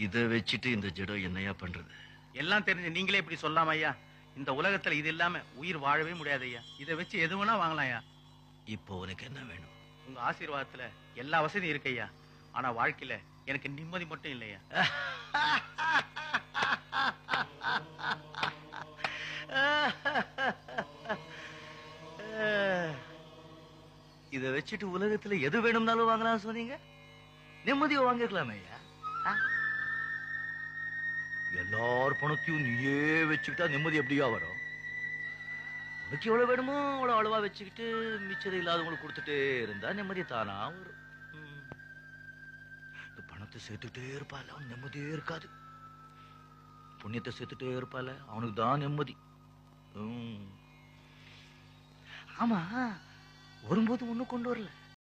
இத வச்சுட்டு இந்த ஜடம் என்னையா பண்றது? எல்லாம் தெரிஞ்சு நீங்களே இப்படி சொல்லாம ஐயா. இந்த உலகத்துல இது இல்லாம உயிர் வாழவே முடியாது ஐயா. இதை வச்சு எது வேணா வாங்கலாம் ஐயா. இப்போ உனக்கு என்ன வேணும்? உங்க ஆசீர்வாதத்துல எல்லா வசதியும் இருக்கு ஐயா. ஆனா வாழ்க்கையில எனக்கு நிம்மதி மட்டும் இல்லையா. இத வச்சுட்டு உலகத்துல எது வேணும்னாலும் வாங்கலாம் சொன்னீங்க. நிம்மதியை வாங்கிக்கலாமே ஐயா. எல்லார் பணத்தையும் நீயே வச்சுக்கிட்டா நிம்மதி எப்படியா வரும்? உனக்கு எவ்வளவு வேணுமோ அவ்வளவு அளவா வச்சுக்கிட்டு மிச்சம் இல்லாதவங்களுக்கு கொடுத்துட்டே இருந்தா நிம்மதி தானா வரும். இந்த பணத்தை சேர்த்துட்டே இருப்பால அவன் நிம்மதியே இருக்காது. புண்ணியத்தை சேர்த்துட்டே இருப்பால அவனுக்கு தான் நிம்மதி. ஆமா, வரும்போது ஒண்ணும் கொண்டு வரல.